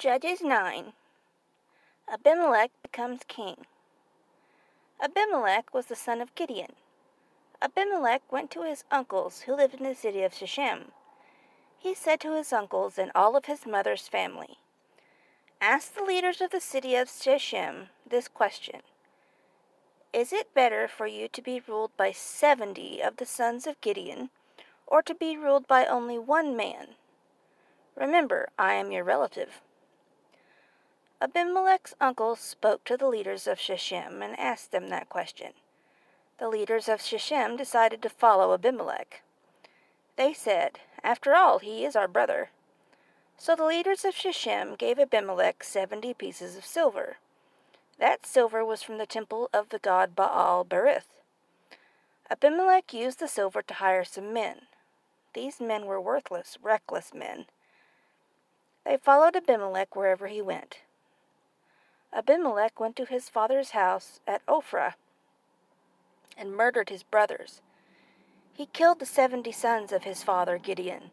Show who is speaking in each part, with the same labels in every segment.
Speaker 1: Judges 9. Abimelech becomes king. Abimelech was the son of Gideon. Abimelech went to his uncles who lived in the city of Shechem. He said to his uncles and all of his mother's family, "Ask the leaders of the city of Shechem this question. Is it better for you to be ruled by 70 of the sons of Gideon, or to be ruled by only one man? Remember, I am your relative." Abimelech's uncles spoke to the leaders of Shechem and asked them that question. The leaders of Shechem decided to follow Abimelech. They said, "After all, he is our brother." So the leaders of Shechem gave Abimelech 70 pieces of silver. That silver was from the temple of the god Baal-berith. Abimelech used the silver to hire some men. These men were worthless, reckless men. They followed Abimelech wherever he went. Abimelech went to his father's house at Ophrah and murdered his brothers. He killed the 70 sons of his father Gideon.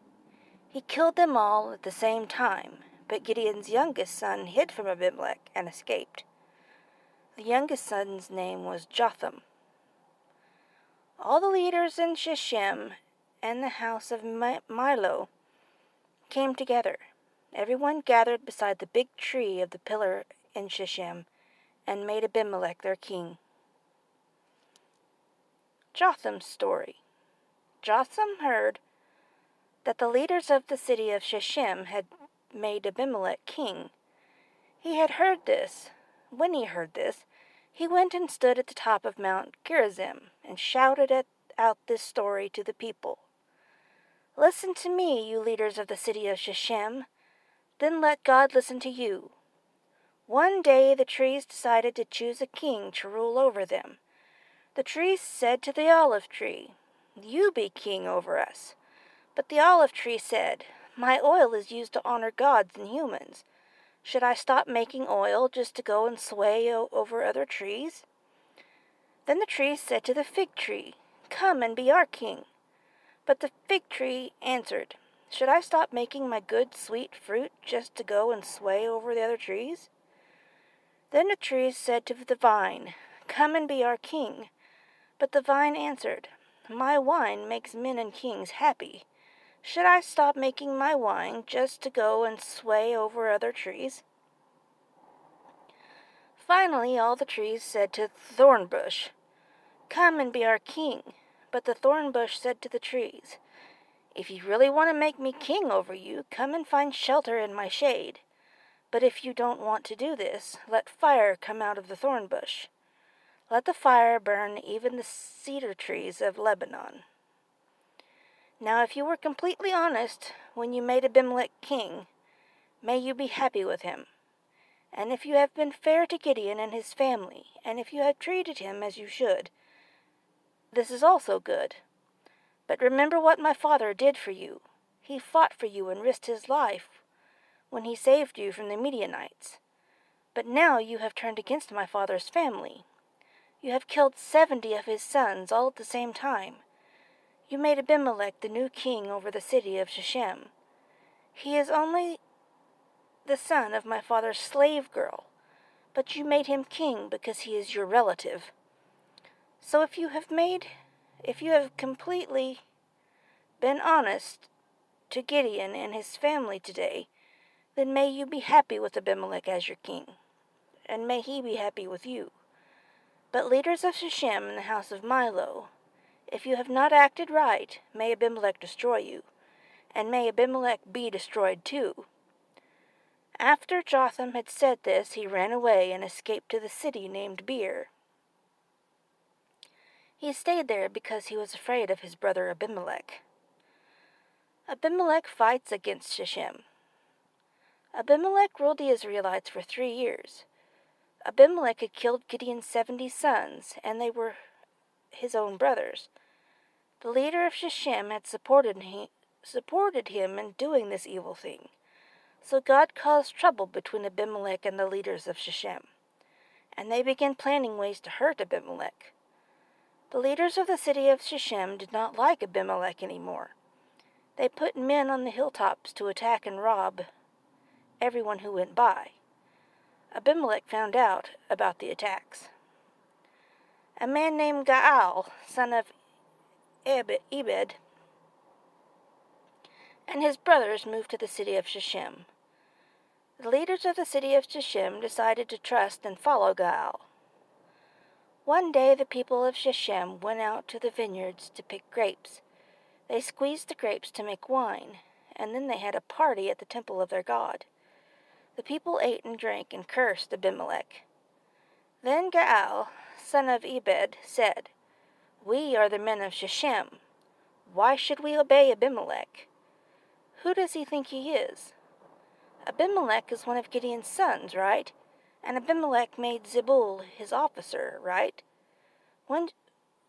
Speaker 1: He killed them all at the same time, but Gideon's youngest son hid from Abimelech and escaped. The youngest son's name was Jotham. All the leaders in Shechem and the house of Milo came together. Everyone gathered beside the big tree of the pillar in Shechem and made Abimelech their king. Jotham's story. Jotham heard that the leaders of the city of Shechem had made Abimelech king. He had heard this. When he heard this, he went and stood at the top of Mount Gerizim and shouted out this story to the people. "Listen to me, you leaders of the city of Shechem. Then let God listen to you. One day the trees decided to choose a king to rule over them. The trees said to the olive tree, 'You be king over us.' But the olive tree said, 'My oil is used to honor gods and humans. Should I stop making oil just to go and sway over other trees?' Then the trees said to the fig tree, 'Come and be our king.' But the fig tree answered, 'Should I stop making my good, sweet fruit just to go and sway over the other trees?' Then the trees said to the vine, 'Come and be our king.' But the vine answered, 'My wine makes men and kings happy. Should I stop making my wine just to go and sway over other trees?' Finally, all the trees said to the thorn bush, 'Come and be our king.' But the thorn bush said to the trees, 'If you really want to make me king over you, come and find shelter in my shade. But if you don't want to do this, let fire come out of the thorn bush. Let the fire burn even the cedar trees of Lebanon.' Now if you were completely honest when you made Abimelech king, may you be happy with him. And if you have been fair to Gideon and his family, and if you have treated him as you should, this is also good. But remember what my father did for you. He fought for you and risked his life when he saved you from the Midianites. But now you have turned against my father's family. You have killed 70 of his sons all at the same time. You made Abimelech the new king over the city of Shechem. He is only the son of my father's slave girl, but you made him king because he is your relative. So if you have completely been honest to Gideon and his family today, then may you be happy with Abimelech as your king, and may he be happy with you. But leaders of Shechem and the house of Milo, if you have not acted right, may Abimelech destroy you, and may Abimelech be destroyed too." After Jotham had said this, he ran away and escaped to the city named Beer. He stayed there because he was afraid of his brother Abimelech. Abimelech fights against Shechem. Abimelech ruled the Israelites for 3 years. Abimelech had killed Gideon's 70 sons, and they were his own brothers. The leader of Shechem had supported him in doing this evil thing. So God caused trouble between Abimelech and the leaders of Shechem, and they began planning ways to hurt Abimelech. The leaders of the city of Shechem did not like Abimelech anymore. They put men on the hilltops to attack and rob, everyone who went by. Abimelech found out about the attacks. A man named Gaal, son of Ebed, and his brothers moved to the city of Shechem. The leaders of the city of Shechem decided to trust and follow Gaal. One day the people of Shechem went out to the vineyards to pick grapes. They squeezed the grapes to make wine, and then they had a party at the temple of their god. The people ate and drank and cursed Abimelech. Then Gaal, son of Ebed, said, "We are the men of Shechem. Why should we obey Abimelech? Who does he think he is? Abimelech is one of Gideon's sons, right? And Abimelech made Zebul his officer, right? When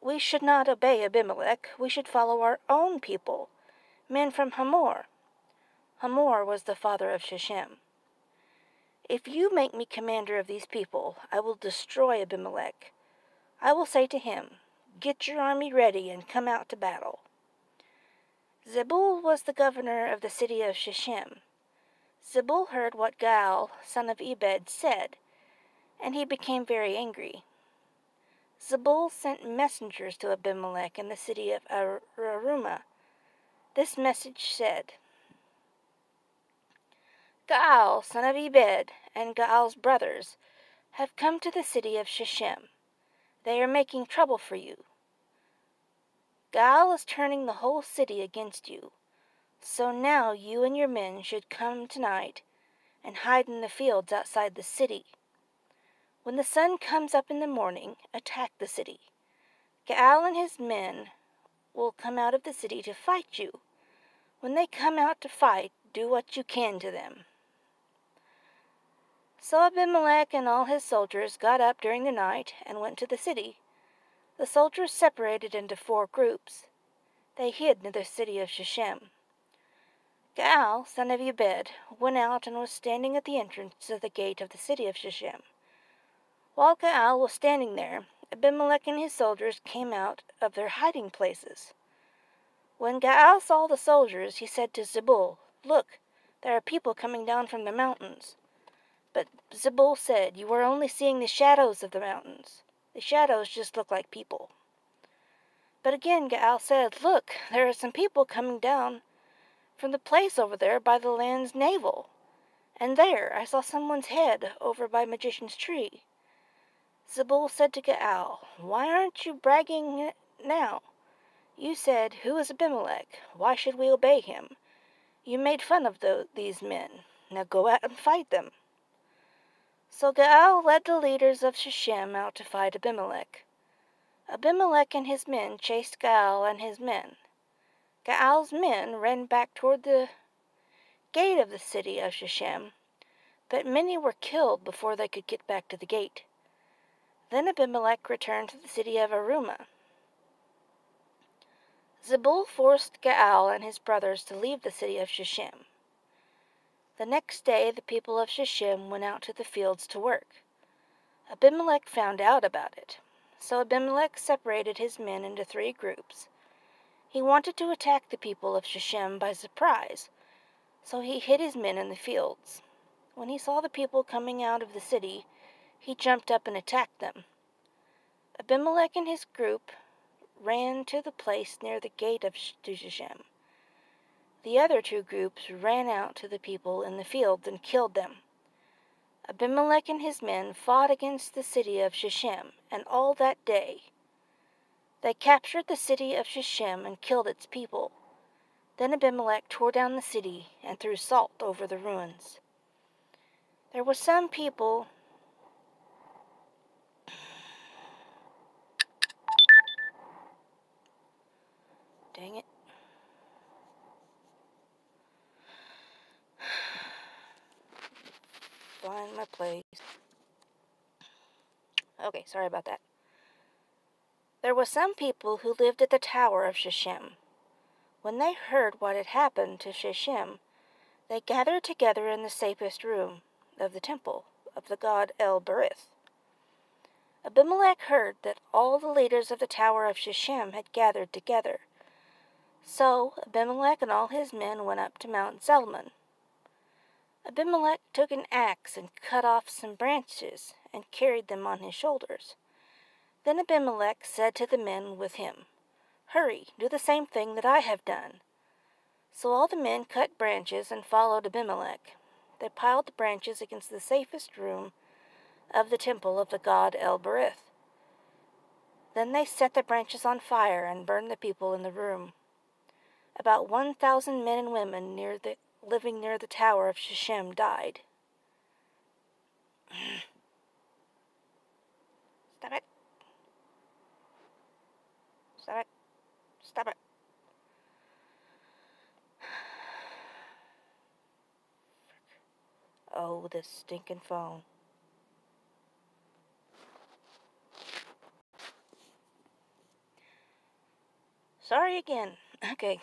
Speaker 1: we should not obey Abimelech, we should follow our own people, men from Hamor." Hamor was the father of Shechem. "If you make me commander of these people, I will destroy Abimelech. I will say to him, 'Get your army ready and come out to battle.'" Zebul was the governor of the city of Shechem. Zebul heard what Gaal, son of Ebed, said, and he became very angry. Zebul sent messengers to Abimelech in the city of Arumah. This message said, "Gaal, son of Ebed, and Gaal's brothers have come to the city of Shechem. They are making trouble for you. Gaal is turning the whole city against you. So now you and your men should come tonight and hide in the fields outside the city. When the sun comes up in the morning, attack the city. Gaal and his men will come out of the city to fight you. When they come out to fight, do what you can to them." So Abimelech and all his soldiers got up during the night and went to the city. The soldiers separated into 4 groups. They hid near the city of Shechem. Gaal, son of Ebed, went out and was standing at the entrance of the gate of the city of Shechem. While Gaal was standing there, Abimelech and his soldiers came out of their hiding places. When Gaal saw the soldiers, he said to Zebul, "Look, there are people coming down from the mountains." But Zebul said, "You are only seeing the shadows of the mountains. The shadows just look like people." But again Gaal said, "Look, there are some people coming down from the place over there by the land's navel. And there, I saw someone's head over by Magician's Tree." Zebul said to Gaal, "Why aren't you bragging now? You said, 'Who is Abimelech? Why should we obey him?' You made fun of these men. Now go out and fight them." So Gaal led the leaders of Shechem out to fight Abimelech. Abimelech and his men chased Gaal and his men. Gaal's men ran back toward the gate of the city of Shechem, but many were killed before they could get back to the gate. Then Abimelech returned to the city of Arumah. Zebul forced Gaal and his brothers to leave the city of Shechem. The next day the people of Shechem went out to the fields to work. Abimelech found out about it. So Abimelech separated his men into 3 groups. He wanted to attack the people of Shechem by surprise, so he hid his men in the fields. When he saw the people coming out of the city, he jumped up and attacked them. Abimelech and his group ran to the place near the gate of Shechem. The other 2 groups ran out to the people in the fields and killed them. Abimelech and his men fought against the city of Shechem, and all that day they captured the city of Shechem and killed its people. Then Abimelech tore down the city and threw salt over the ruins. There were some people Dang it. Find my place. Okay, sorry about that. There were some people who lived at the tower of Shechem. When they heard what had happened to Shechem, they gathered together in the safest room of the temple of the god El-Berith. Abimelech heard that all the leaders of the tower of Shechem had gathered together. So Abimelech and all his men went up to Mount Zelmon. Abimelech took an axe and cut off some branches and carried them on his shoulders. Then Abimelech said to the men with him, "Hurry, do the same thing that I have done." So all the men cut branches and followed Abimelech. They piled the branches against the safest room of the temple of the god El-Berith. Then they set the branches on fire and burned the people in the room. About 1,000 men and women living near the tower of Shechem died. Stop it. Stop it. Stop it. Oh, this stinking phone. Sorry again. Okay.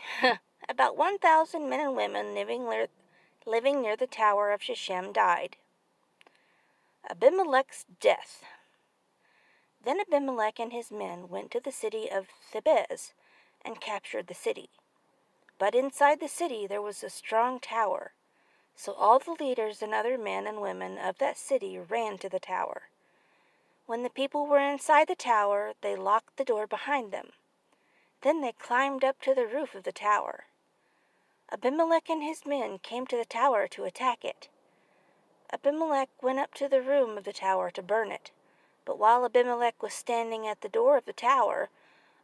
Speaker 1: About 1,000 men and women living near the tower of Shechem died. Abimelech's death. Then Abimelech and his men went to the city of Thebez and captured the city. But inside the city there was a strong tower. So all the leaders and other men and women of that city ran to the tower. When the people were inside the tower, they locked the door behind them. Then they climbed up to the roof of the tower. Abimelech and his men came to the tower to attack it. Abimelech went up to the room of the tower to burn it. But while Abimelech was standing at the door of the tower,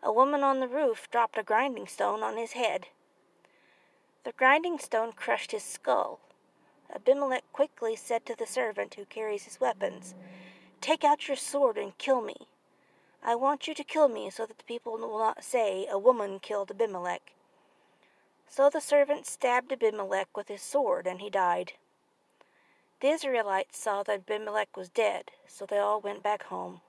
Speaker 1: a woman on the roof dropped a grinding stone on his head. The grinding stone crushed his skull. Abimelech quickly said to the servant who carries his weapons, "Take out your sword and kill me. I want you to kill me so that the people will not say a woman killed Abimelech." So the servant stabbed Abimelech with his sword, and he died. The Israelites saw that Abimelech was dead, so they all went back home.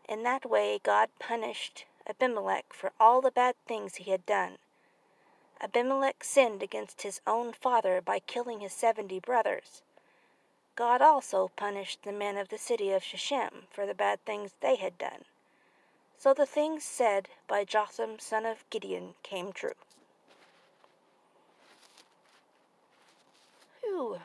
Speaker 1: In that way God punished Abimelech for all the bad things he had done. Abimelech sinned against his own father by killing his 70 brothers. God also punished the men of the city of Shechem for the bad things they had done. So the things said by Jotham son of Gideon came true. Whew.